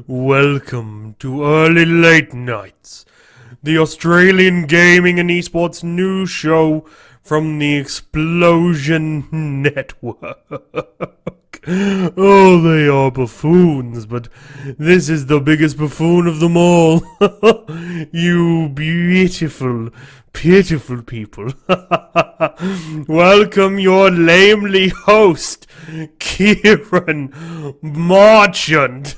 Welcome to Early Late Nights, the Australian gaming and esports news show from the Explosion Network. Oh, they are buffoons, but this is the biggest buffoon of them all. You beautiful, pitiful people. Welcome your lamely host, Ciaran Marchant.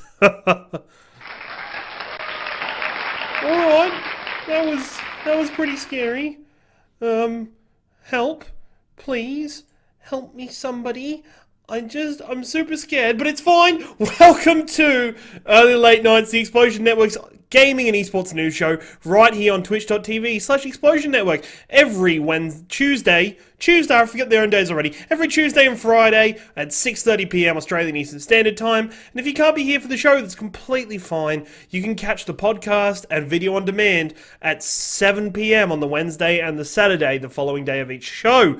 Alright, that was pretty scary. Help, please, help me somebody. I'm super scared, but it's fine. Welcome to Early Late Nights, the Explosion Network's gaming and esports news show, right here on twitch.tv/Explosion Network. Every Tuesday, I forget their own days already, every Tuesday and Friday at 6:30 PM Australian Eastern Standard Time. And if you can't be here for the show, that's completely fine. You can catch the podcast and video on demand at 7 PM on the Wednesday and the Saturday, the following day of each show.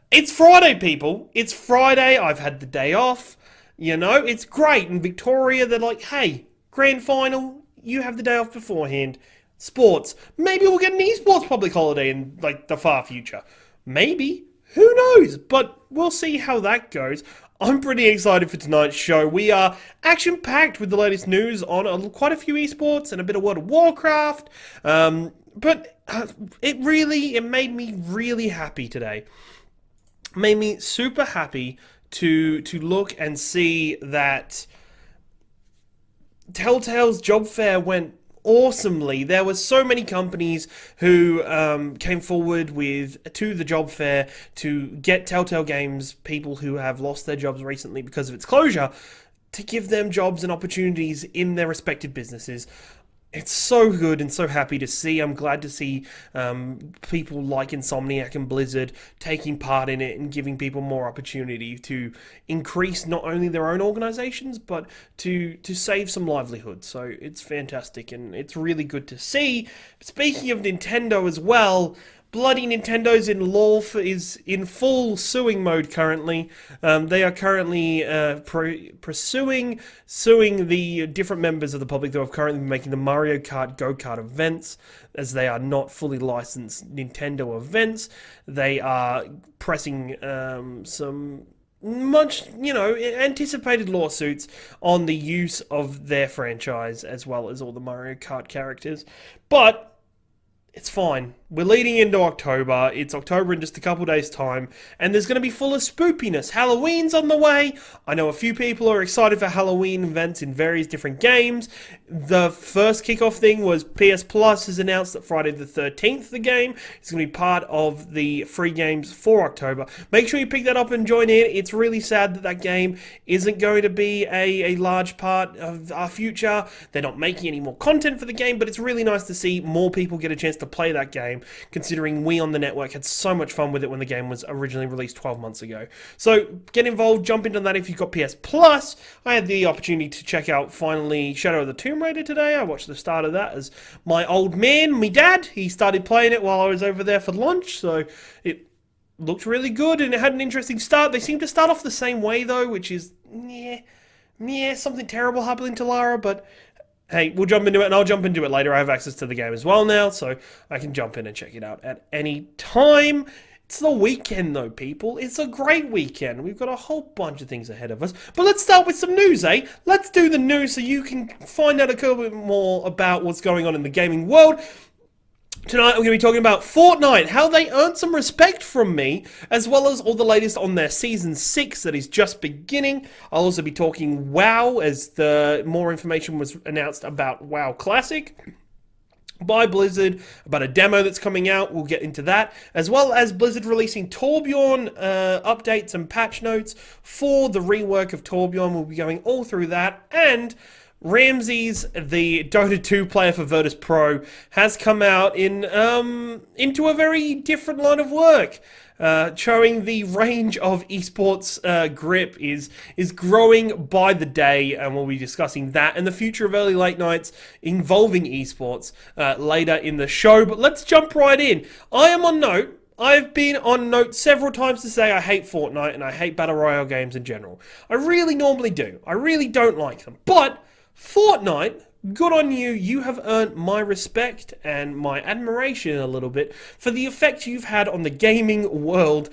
It's Friday, people. It's Friday. I've had the day off. You know, it's great. In Victoria, they're like, hey, grand final, you have the day off beforehand. Sports. Maybe we'll get an esports public holiday in, like, the far future. Maybe. Who knows? But we'll see how that goes. I'm pretty excited for tonight's show. We are action-packed with the latest news on quite a few esports and a bit of World of Warcraft. But it made me really happy today. Made me super happy to look and see that Telltale's job fair went awesomely. There were so many companies who came forward to the job fair to get Telltale Games, people who have lost their jobs recently because of its closure, to give them jobs and opportunities in their respective businesses. It's so good and so happy to see. I'm glad to see people like Insomniac and Blizzard taking part in it and giving people more opportunity to increase not only their own organizations, but to save some livelihood. So it's fantastic and it's really good to see. Speaking of Nintendo as well, bloody Nintendo's is in full suing mode currently. They are currently suing the different members of the public that have currently been making the Mario Kart Go-Kart events, as they are not fully licensed Nintendo events. They are pressing some much, anticipated lawsuits on the use of their franchise, as well as all the Mario Kart characters. But it's fine. We're leading into October. It's October in just a couple days' time, and there's going to be full of spoopiness. Halloween's on the way. I know a few people are excited for Halloween events in various different games. The first kickoff thing was PS Plus has announced that Friday the 13th, the game is going to be part of the free games for October. Make sure you pick that up and join in. It's really sad that game isn't going to be a large part of our future. They're not making any more content for the game, but it's really nice to see more people get a chance to play that game, considering we on the network had so much fun with it when the game was originally released 12 months ago. So get involved, jump into that if you've got PS Plus. I had the opportunity to check out finally Shadow of the Tomb Raider today. I watched the start of that as my old man, my dad, he started playing it while I was over there for lunch, so it looked really good and it had an interesting start. They seem to start off the same way though, which is something terrible happening to Lara, but hey, we'll jump into it, and I'll jump into it later. I have access to the game as well now, so I can jump in and check it out at any time. It's the weekend, though, people. It's a great weekend. We've got a whole bunch of things ahead of us. But let's start with some news, eh? Let's do the news so you can find out a little bit more about what's going on in the gaming world. Tonight, I'm going to be talking about Fortnite, how they earned some respect from me, as well as all the latest on their Season 6 that is just beginning. I'll also be talking WoW, as more information was announced about WoW Classic by Blizzard, about a demo that's coming out. We'll get into that, as well as Blizzard releasing Torbjorn updates and patch notes for the rework of Torbjorn. We'll be going all through that, and Ramses, the Dota 2 player for Virtus Pro, has come out into a very different line of work, showing the range of esports grip is growing by the day, and we'll be discussing that and the future of early late nights involving esports later in the show. But let's jump right in. I am on note I've been on note several times to say I hate Fortnite and I hate Battle Royale games in general. I really normally do. I really don't like them. But Fortnite, good on you. You have earned my respect and my admiration a little bit for the effect you've had on the gaming world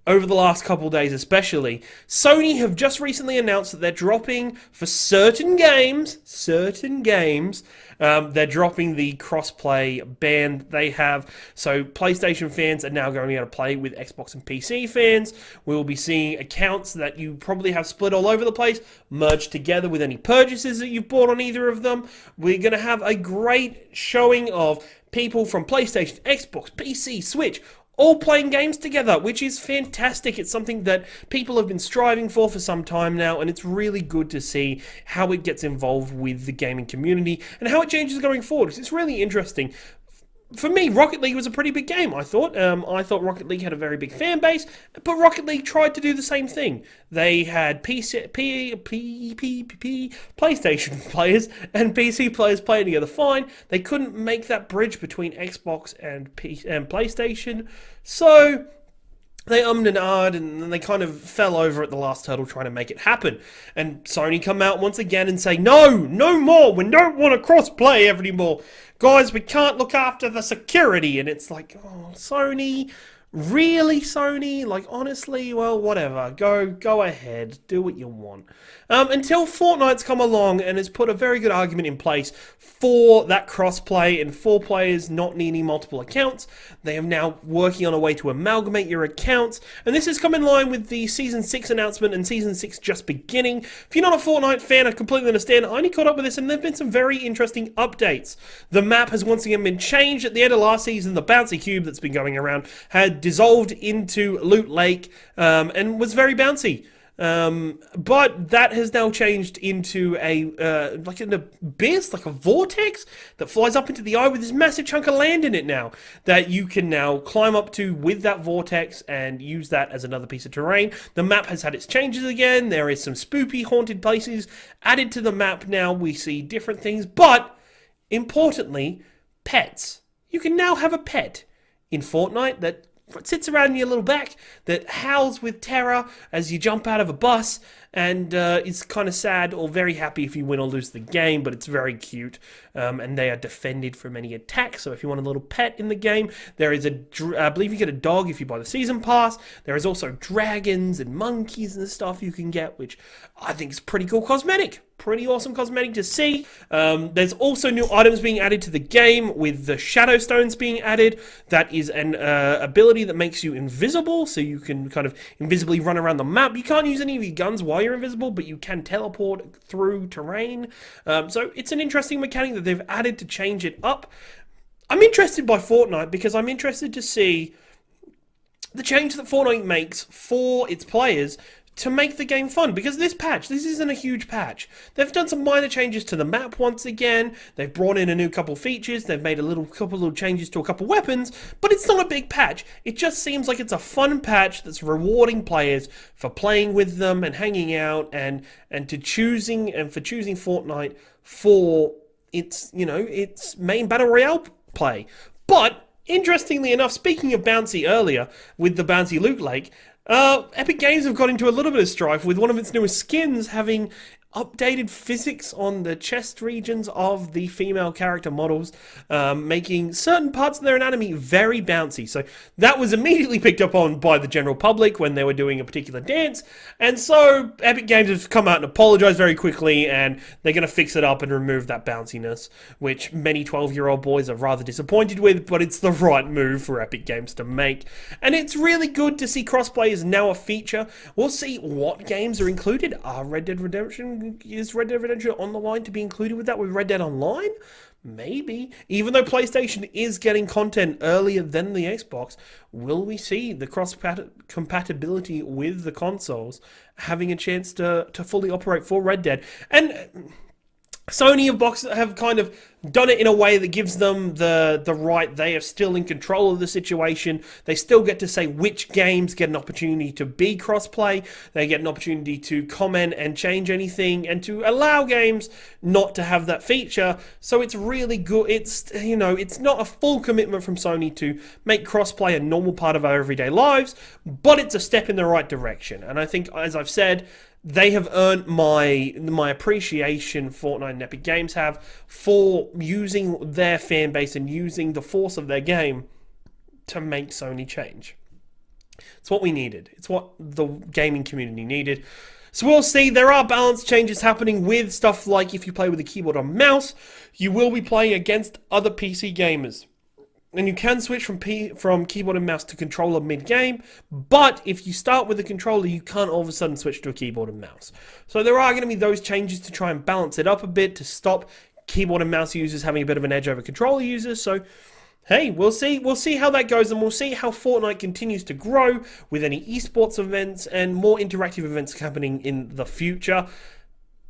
over the last couple days especially. Sony have just recently announced that they're dropping, for certain games, they're dropping the crossplay ban they have. So PlayStation fans are now going to be able to play with Xbox and PC fans. We'll be seeing accounts that you probably have split all over the place, merged together with any purchases that you've bought on either of them. We're going to have a great showing of people from PlayStation, Xbox, PC, Switch, all playing games together, which is fantastic. It's something that people have been striving for some time now, and it's really good to see how it gets involved with the gaming community and how it changes going forward. It's really interesting. For me, Rocket League was a pretty big game, I thought. I thought Rocket League had a very big fan base, but Rocket League tried to do the same thing. They had PlayStation players and PC players playing together fine. They couldn't make that bridge between Xbox and PlayStation, so they ummed and ahed, and then they kind of fell over at the last hurdle trying to make it happen. And Sony come out once again and say, no more, we don't want to cross-play anymore. Guys, we can't look after the security. And it's like, oh, Sony, really, Sony? Like, honestly, well, whatever. Go ahead, do what you want. Until Fortnite's come along and has put a very good argument in place for that crossplay and for players not needing multiple accounts. They are now working on a way to amalgamate your accounts, and this has come in line with the Season 6 announcement and Season 6 just beginning. If you're not a Fortnite fan, I completely understand. I only caught up with this, and there have been some very interesting updates. The map has once again been changed. At the end of last season, the bouncy cube that's been going around had dissolved into Loot Lake and was very bouncy. But that has now changed into a like an abyss, like a vortex that flies up into the eye with this massive chunk of land in it now that you can now climb up to with that vortex and use that as another piece of terrain. The map has had its changes again. There is some spoopy haunted places added to the map now. We see different things, but importantly, pets. You can now have a pet in Fortnite that sits around your little back, that howls with terror as you jump out of a bus, and is kind of sad or very happy if you win or lose the game, but it's very cute, and they are defended from any attacks. So if you want a little pet in the game, there is I believe you get a dog if you buy the season pass. There is also dragons and monkeys and stuff you can get, which I think is pretty cool cosmetic. Pretty awesome cosmetic to see. There's also new items being added to the game, with the Shadow Stones being added. That is an ability that makes you invisible, so you can kind of invisibly run around the map. You can't use any of your guns while you're invisible, but you can teleport through terrain. So it's an interesting mechanic that they've added to change it up. I'm interested by Fortnite because I'm interested to see the change that Fortnite makes for its players to make the game fun, because this isn't a huge patch. They've done some minor changes to the map once again. They've brought in a new couple features. They've made couple little changes to a couple weapons, but it's not a big patch. It just seems like it's a fun patch that's rewarding players for playing with them and hanging out and for choosing Fortnite for its main battle royale play. But interestingly enough, speaking of bouncy earlier with the bouncy Loot Lake, Epic Games have got into a little bit of strife with one of its newest skins having updated physics on the chest regions of the female character models, making certain parts of their anatomy very bouncy. So that was immediately picked up on by the general public when they were doing a particular dance, and so Epic Games have come out and apologized very quickly, and they're going to fix it up and remove that bounciness, which many 12-year-old boys are rather disappointed with, but it's the right move for Epic Games to make. And it's really good to see crossplay is now a feature. We'll see what games are included. Is Red Dead Redemption on the line to be included with that, with Red Dead Online? Maybe. Even though PlayStation is getting content earlier than the Xbox, will we see the cross-compatibility with the consoles having a chance to fully operate for Red Dead? And Sony have kind of done it in a way that gives them the right. They are still in control of the situation. They still get to say which games get an opportunity to be crossplay. They get an opportunity to comment and change anything, and to allow games not to have that feature. So it's really good. It's, you know, it's not a full commitment from Sony to make crossplay a normal part of our everyday lives, but it's a step in the right direction. And I think, as I've said, they have earned my appreciation, Fortnite and Epic Games have, for using their fan base and using the force of their game to make Sony change. It's what we needed. It's what the gaming community needed. So we'll see. There are balance changes happening with stuff like if you play with a keyboard or mouse, you will be playing against other PC gamers. And you can switch from keyboard and mouse to controller mid-game, but if you start with a controller, you can't all of a sudden switch to a keyboard and mouse. So there are going to be those changes to try and balance it up a bit, to stop keyboard and mouse users having a bit of an edge over controller users. So, hey, we'll see. We'll see how that goes, and we'll see how Fortnite continues to grow with any eSports events and more interactive events happening in the future.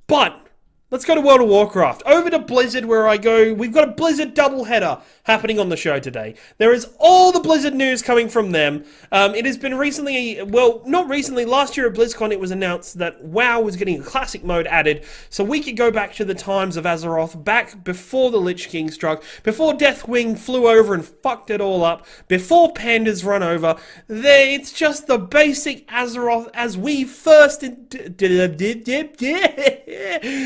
But let's go to World of Warcraft. Over to Blizzard, where I go. We've got a Blizzard doubleheader happening on the show today. There is all the Blizzard news coming from them. It has been recently, well, not recently, last year at BlizzCon it was announced that WoW was getting a classic mode added, so we could go back to the times of Azeroth, back before the Lich King struck, before Deathwing flew over and fucked it all up, before Pandas run over. It's just the basic Azeroth as we first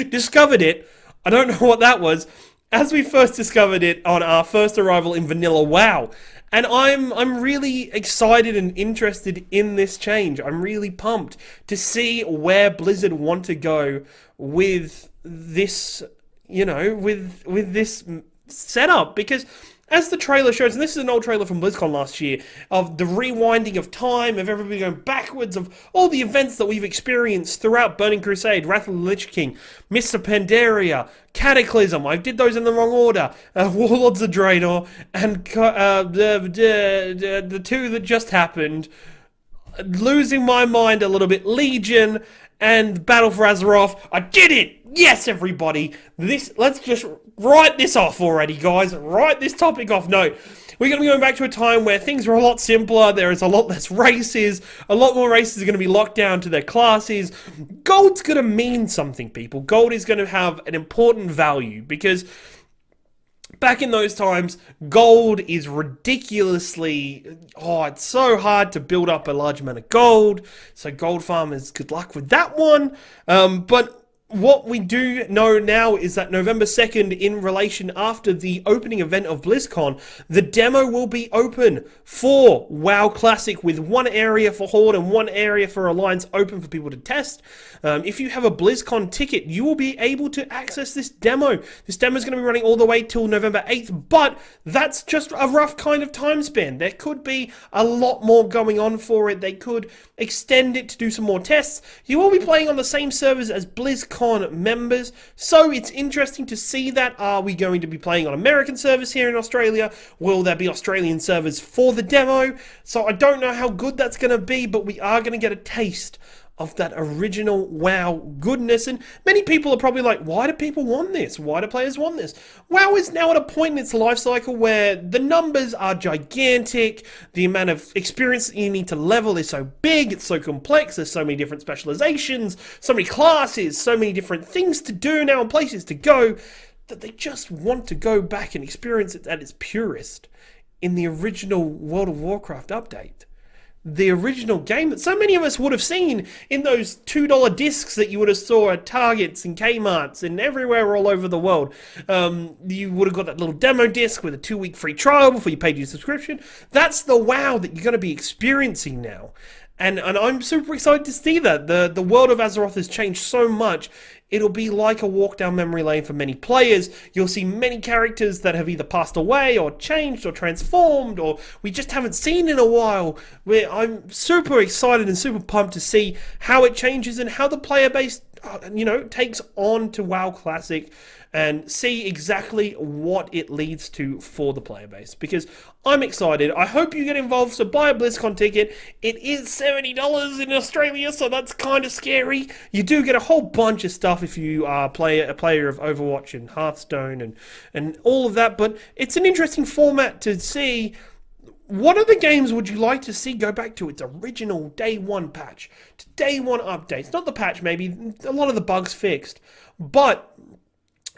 discovered it. I don't know what that was. As we first discovered it on our first arrival in Vanilla WoW. And I'm really excited and interested in this change. I'm really pumped to see where Blizzard want to go with this, you know, with this setup, because as the trailer shows, and this is an old trailer from BlizzCon last year, of the rewinding of time, of everybody going backwards, of all the events that we've experienced throughout Burning Crusade, Wrath of the Lich King, Mists of Pandaria, Cataclysm, I did those in the wrong order, Warlords of Draenor, and the two that just happened, losing my mind a little bit, Legion, and Battle for Azeroth. I did it! Yes, everybody! Let's just write this off already, guys. Write this topic off. No, we're going to be going back to a time where things are a lot simpler. There is a lot less races. A lot more races are going to be locked down to their classes. Gold's going to mean something, people. Gold is going to have an important value, because back in those times, gold is ridiculously... Oh, it's so hard to build up a large amount of gold. So gold farmers, good luck with that one. But what we do know now is that November 2nd, in relation after the opening event of BlizzCon, the demo will be open for WoW Classic, with one area for Horde and one area for Alliance open for people to test. If you have a BlizzCon ticket, you will be able to access this demo. This demo is going to be running all the way till November 8th, but that's just a rough kind of time span. There could be a lot more going on for it. They could extend it to do some more tests. You will be playing on the same servers as BlizzCon members, so it's interesting to see that. Are we going to be playing on American servers here in Australia? Will there be Australian servers for the demo? So I don't know how good that's going to be, but we are going to get a taste of that original WoW goodness. And many people are probably like, why do people want this? Why do players want this? WoW is now at a point in its life cycle where the numbers are gigantic. The amount of experience that you need to level is so big. It's so complex. There's so many different specializations, so many classes, so many different things to do now and places to go, that they just want to go back and experience it at its purest in the original World of Warcraft update. The original game that so many of us would have seen in those $2 discs that you would have saw at Targets and Kmarts and everywhere all over the world. You would have got that little demo disc with a 2-week free trial before you paid your subscription. That's the WoW that you're going to be experiencing now. And I'm super excited to see that. The world of Azeroth has changed so much. It'll be like a walk down memory lane for many players. You'll see many characters that have either passed away or changed or transformed, or we just haven't seen in a while. I'm super excited and super pumped to see how it changes and how the player base takes on to WoW Classic and see exactly what it leads to for the player base. Because I'm excited. I hope you get involved, so buy a BlizzCon ticket. It is $70 in Australia, so that's kind of scary. You do get a whole bunch of stuff if you are a player of Overwatch and Hearthstone and all of that, but it's an interesting format to see. What other games would you like to see go back to its original day one patch, to day one updates? Not the patch, maybe a lot of the bugs fixed, but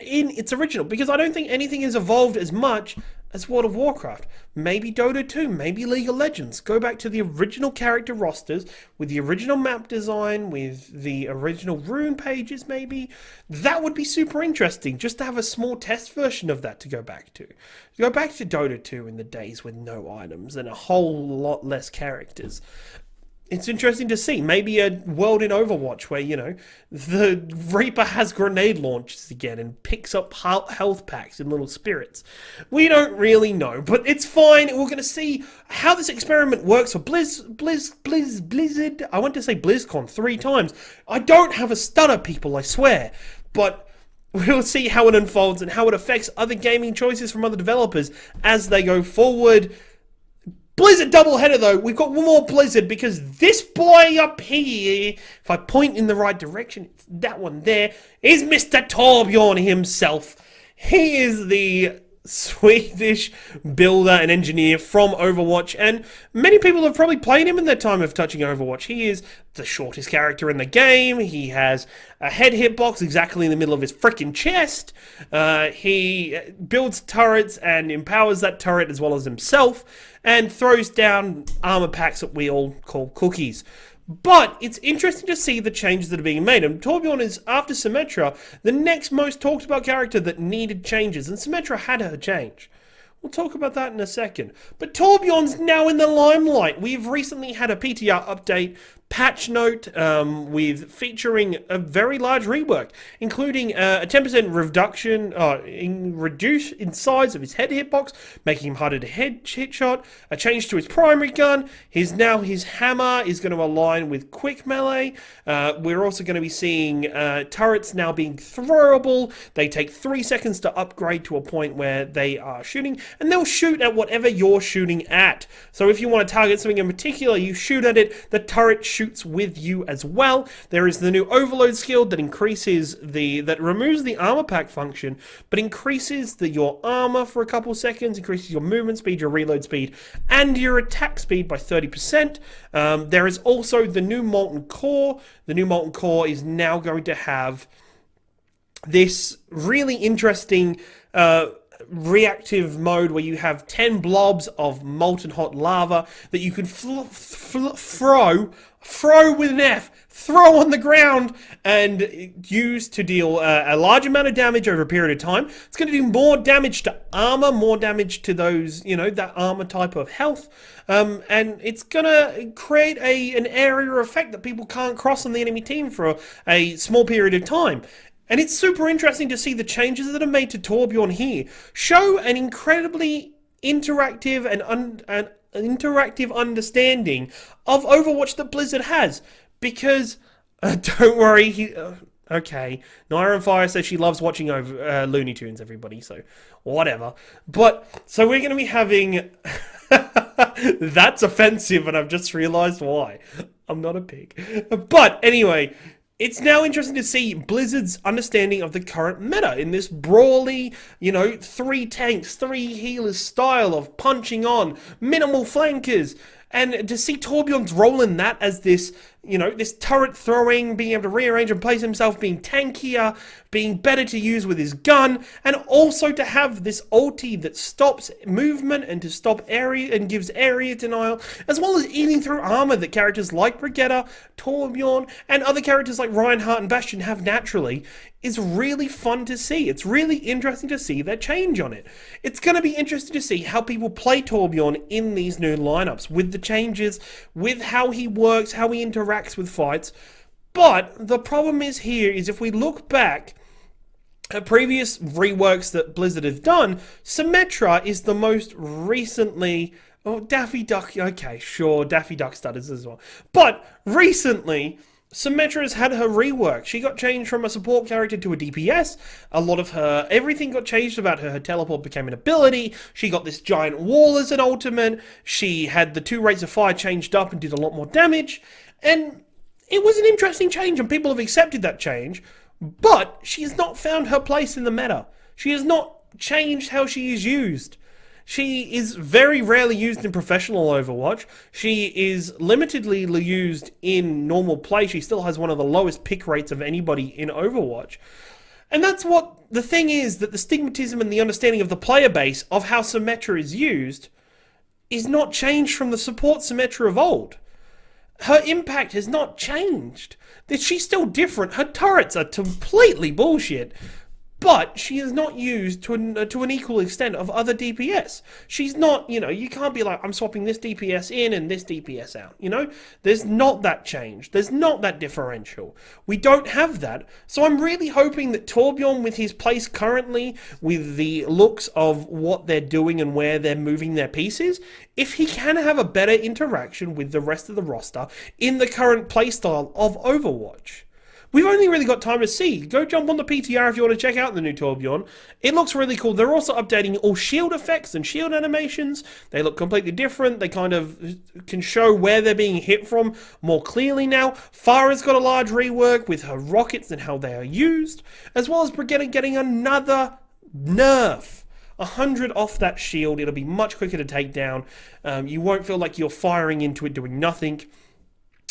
in its original, because I don't think anything has evolved as much as World of Warcraft. Maybe Dota 2, maybe League of Legends. Go back to the original character rosters, with the original map design, with the original rune pages maybe. That would be super interesting, just to have a small test version of that to go back to. Go back to Dota 2 in the days with no items and a whole lot less characters. It's interesting to see. Maybe a world in Overwatch where, the Reaper has grenade launchers again and picks up health packs and little spirits. We don't really know, but it's fine. We're going to see how this experiment works for Blizzard. I want to say BlizzCon 3 times. I don't have a stutter, people, I swear. But we'll see how it unfolds and how it affects other gaming choices from other developers as they go forward. Blizzard doubleheader though, we've got one more Blizzard because this boy up here, if I point in the right direction, it's that one there, is Mr. Torbjorn himself. He is the Swedish builder and engineer from Overwatch, and many people have probably played him in their time of touching Overwatch. He is the shortest character in the game. He has a head hitbox exactly in the middle of his freaking chest. He builds turrets and empowers that turret as well as himself, and throws down armor packs that we all call cookies. But it's interesting to see the changes that are being made. And Torbjorn is, after Symmetra, the next most talked about character that needed changes. And Symmetra had her change. We'll talk about that in a second. But Torbjorn's now in the limelight. We've recently had a PTR update, patch note, featuring a very large rework, including a 10% reduction in size of his head hitbox, making him harder to hit shot, a change to his primary gun. His hammer is going to align with quick melee. We're also going to be seeing turrets now being throwable. They take 3 seconds to upgrade to a point where they are shooting, and they'll shoot at whatever you're shooting at. So if you want to target something in particular, you shoot at it, the turret shoots with you as well. There is the new overload skill that removes the armor pack function, but increases your armor for a couple seconds, increases your movement speed, your reload speed, and your attack speed by 30%. There is also the new Molten Core. The new Molten Core is now going to have this really interesting reactive mode where you have 10 blobs of molten hot lava that you can throw with an F, throw on the ground and use to deal a large amount of damage over a period of time. It's going to do more damage to armor, more damage to those, that armor type of health. And it's going to create an area effect that people can't cross on the enemy team for a small period of time. And it's super interesting to see the changes that are made to Torbjorn here show an incredibly interactive and interactive understanding of Overwatch that Blizzard has. Because, don't worry, okay, Naira and Fire says she loves watching Looney Tunes, everybody, so whatever. But, so we're going to be having... That's offensive, and I've just realized why. I'm not a pig. But, anyway... It's now interesting to see Blizzard's understanding of the current meta in this brawly, 3 tanks, 3 healers style of punching on, minimal flankers. And to see Torbjorn's role in that as this, this turret throwing, being able to rearrange and place himself, being tankier, being better to use with his gun, and also to have this ulti that stops movement and to stop area and gives area denial, as well as eating through armor that characters like Brigitte, Torbjorn, and other characters like Reinhardt and Bastion have naturally, is really fun to see. It's really interesting to see that change on it. It's going to be interesting to see how people play Torbjorn in these new lineups, with the changes, with how he works, how he interacts with fights. But the problem is here is if we look back at previous reworks that Blizzard have done, Symmetra is the most recently... Oh, Daffy Duck, okay, sure, Daffy Duck stutters as well. But recently... Symmetra's had her rework. She got changed from a support character to a DPS. A lot of her, everything got changed about her. Her teleport became an ability. She got this giant wall as an ultimate. She had the 2 rates of fire changed up and did a lot more damage. And it was an interesting change, and people have accepted that change. But she has not found her place in the meta. She has not changed how she is used. She is very rarely used in professional Overwatch. She is limitedly used in normal play. She still has one of the lowest pick rates of anybody in Overwatch. And that's what the thing is, that the stigmatism and the understanding of the player base of how Symmetra is used is not changed from the support Symmetra of old. Her impact has not changed. She's still different. Her turrets are completely bullshit. But she is not used to an equal extent of other DPS. She's not, you can't be like, I'm swapping this DPS in and this DPS out, There's not that change. There's not that differential. We don't have that. So I'm really hoping that Torbjorn, with his place currently, with the looks of what they're doing and where they're moving their pieces, if he can have a better interaction with the rest of the roster in the current playstyle of Overwatch. We've only really got time to see. Go jump on the PTR if you want to check out the new Torbjorn. It looks really cool. They're also updating all shield effects and shield animations. They look completely different. They kind of can show where they're being hit from more clearly now. Farah's got a large rework with her rockets and how they are used, as well as Brigitte getting another nerf. 100 off that shield. It'll be much quicker to take down. You won't feel like you're firing into it doing nothing.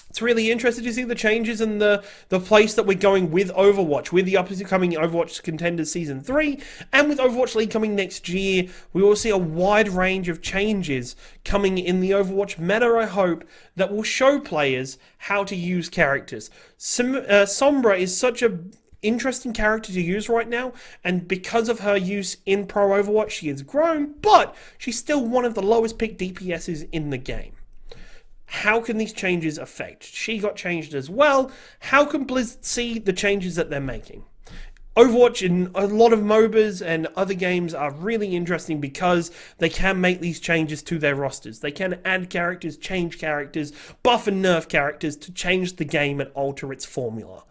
It's really interesting to see the changes in the place that we're going with Overwatch, with the upcoming Overwatch Contenders Season 3, and with Overwatch League coming next year. We will see a wide range of changes coming in the Overwatch meta, I hope, that will show players how to use characters. Sombra is such an interesting character to use right now, and because of her use in Pro Overwatch, she has grown, but she's still one of the lowest picked DPSs in the game. How can these changes affect? She got changed as well. How can Blizzard see the changes that they're making? Overwatch and a lot of MOBAs and other games are really interesting because they can make these changes to their rosters. They can add characters, change characters, buff and nerf characters to change the game and alter its formula.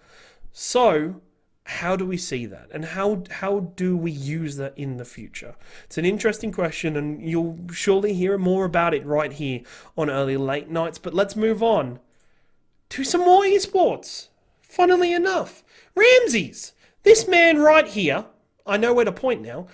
So, how do we see that? And how do we use that in the future? It's an interesting question, and you'll surely hear more about it right here on Early Late Nights. But let's move on to some more esports. Funnily enough, Ramses. This man right here, I know where to point now,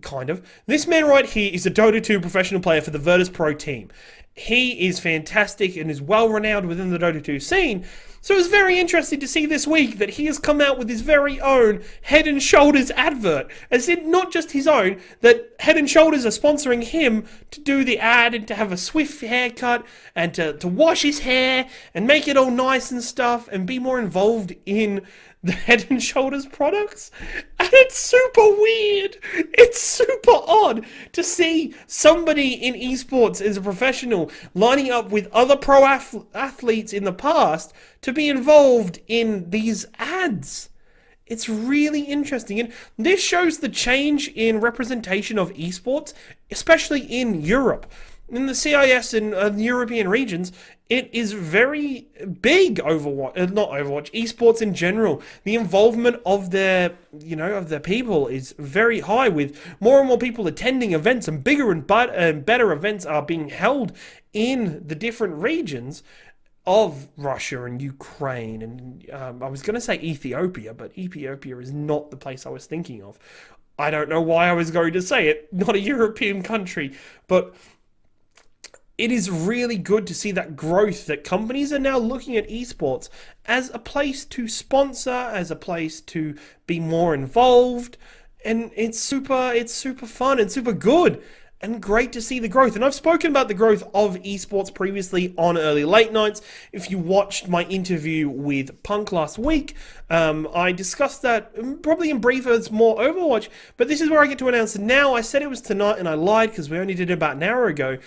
kind of. This man right here is a Dota 2 professional player for the Virtus Pro team. He is fantastic and is well renowned within the Dota 2 scene. So it was very interesting to see this week that he has come out with his very own Head & Shoulders advert. As in, not just his own, that Head & Shoulders are sponsoring him to do the ad and to have a swift haircut and to wash his hair and make it all nice and stuff and be more involved in the Head & Shoulders products. And it's super weird. It's super odd to see somebody in esports as a professional lining up with other pro athletes in the past to be involved in these ads. It's really interesting, and this shows the change in representation of esports, especially in Europe. In the CIS and European regions, it is very big. Esports in general. The involvement of their people is very high, with more and more people attending events, and bigger and better events are being held in the different regions of Russia and Ukraine, and I was going to say Ethiopia, but Ethiopia is not the place I was thinking of. I don't know why I was going to say it, not a European country, but it is really good to see that growth, that companies are now looking at esports as a place to sponsor, as a place to be more involved, and it's super fun and super good. And great to see the growth. And I've spoken about the growth of esports previously on Early Late Nights. If you watched my interview with Punk last week, I discussed that probably in brief as more Overwatch. But this is where I get to announce it now. I said it was tonight and I lied because we only did it about an hour ago.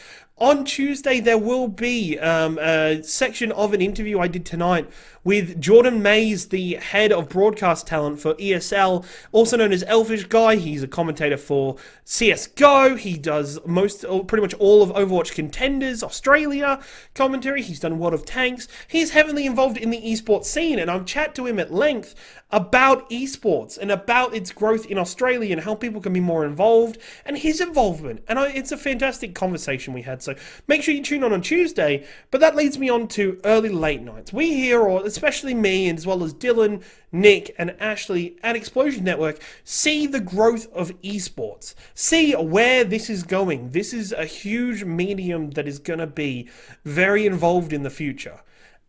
On Tuesday, there will be a section of an interview I did tonight with Jordan Mays, the head of broadcast talent for ESL, also known as Elfish Guy. He's a commentator for CSGO. He does pretty much all of Overwatch Contenders, Australia commentary. He's done World of Tanks. He's heavily involved in the esports scene, and I've chatted to him at length about esports and about its growth in Australia and how people can be more involved and his involvement. And it's a fantastic conversation we had. So make sure you tune on Tuesday. But that leads me on to early late nights. We here, or especially me, and as well as Dylan, Nick, and Ashley at Explosion Network, see the growth of esports. See where this is going. This is a huge medium that is going to be very involved in the future.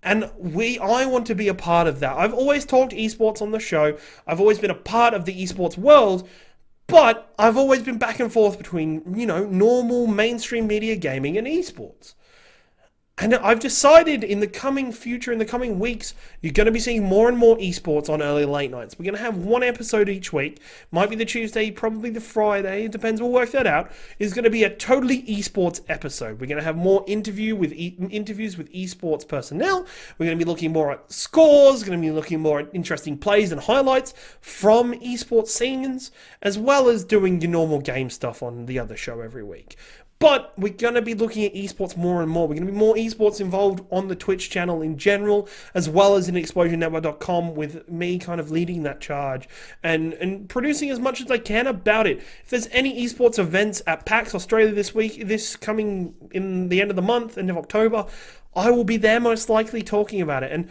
And I want to be a part of that. I've always talked esports on the show. I've always been a part of the esports world, but I've always been back and forth between, normal mainstream media gaming and esports. And I've decided in the coming future, in the coming weeks, you're going to be seeing more and more esports on early late nights. We're going to have one episode each week. Might be the Tuesday, probably the Friday. It depends. We'll work that out. It's going to be a totally esports episode. We're going to have more interviews with esports personnel. We're going to be looking more at scores. We're going to be looking more at interesting plays and highlights from esports scenes, as well as doing the normal game stuff on the other show every week. But we're going to be looking at esports more and more. We're going to be more esports involved on the Twitch channel in general, as well as in ExplosionNetwork.com, with me kind of leading that charge and producing as much as I can about it. If there's any esports events at PAX Australia this coming in the end of the month, end of October, I will be there most likely talking about it. And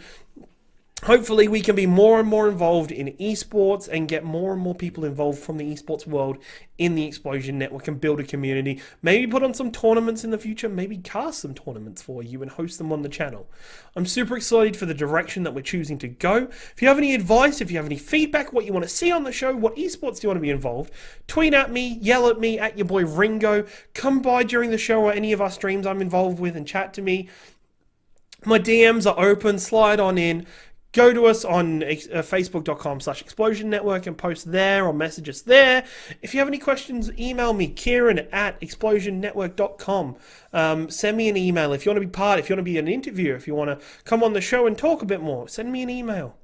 hopefully we can be more and more involved in esports and get more and more people involved from the esports world in the Explosion Network and build a community. Maybe put on some tournaments in the future, maybe cast some tournaments for you and host them on the channel. I'm super excited for the direction that we're choosing to go. If you have any advice, if you have any feedback, what you want to see on the show, what esports do you want to be involved, tweet at me, yell at me, at your boy Ringo. Come by during the show or any of our streams I'm involved with and chat to me. My DMs are open, slide on in. Go to us on facebook.com/Explosion Network and post there or message us there. If you have any questions, email me, Ciaran at explosionnetwork.com. Send me an email. If you want to be if you want to be an interviewer, if you want to come on the show and talk a bit more, send me an email.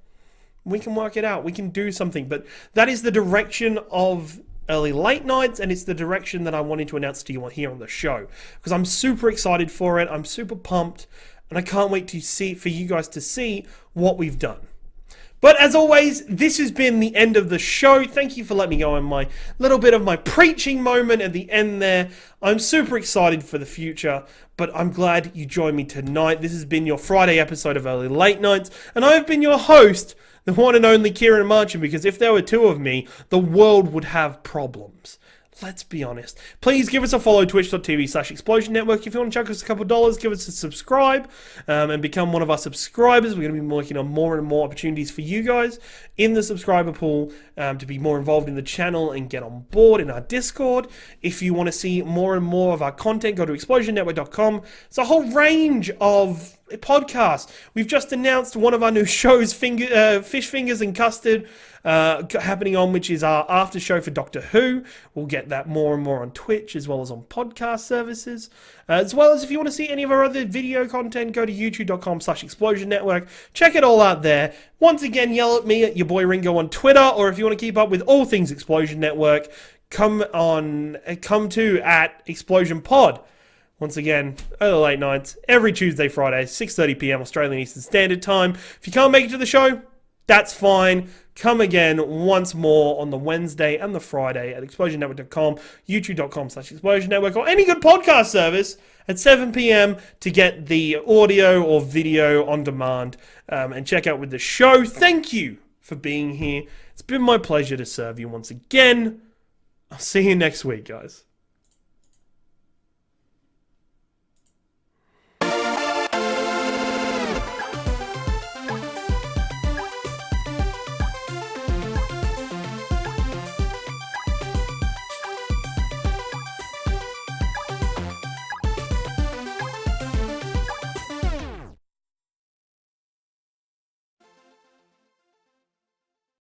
We can work it out. We can do something. But that is the direction of early late nights, and it's the direction that I wanted to announce to you here on the show, because I'm super excited for it. I'm super pumped. And I can't wait for you guys to see what we've done. But as always, this has been the end of the show. Thank you for letting me go on my little bit of my preaching moment at the end there. I'm super excited for the future, but I'm glad you joined me tonight. This has been your Friday episode of Early Late Nights, and I've been your host, the one and only Ciaran Marchand, because if there were two of me, the world would have problems. Let's be honest. Please give us a follow, twitch.tv/Explosion Network. If you want to chuck us a couple of dollars, give us a subscribe and become one of our subscribers. We're going to be working on more and more opportunities for you guys in the subscriber pool to be more involved in the channel and get on board in our Discord. If you want to see more and more of our content, go to explosionnetwork.com. It's a whole range of podcasts. We've just announced one of our new shows, Fish Fingers and Custard, happening on, which is our after show for Doctor Who. We'll get that more and more on Twitch, as well as on podcast services. As well as if you want to see any of our other video content, go to youtube.com/Explosion Network. Check it all out there. Once again, yell at me, at your boy Ringo on Twitter, or if you want to keep up with all things Explosion Network, come to at Explosion Pod. Once again, early late nights, every Tuesday, Friday, 6:30 p.m. Australian Eastern Standard Time. If you can't make it to the show, that's fine. Come again once more on the Wednesday and the Friday at explosionnetwork.com, youtube.com/Explosion Network, or any good podcast service at 7 p.m. to get the audio or video on demand and check out with the show. Thank you for being here. It's been my pleasure to serve you once again. I'll see you next week, guys.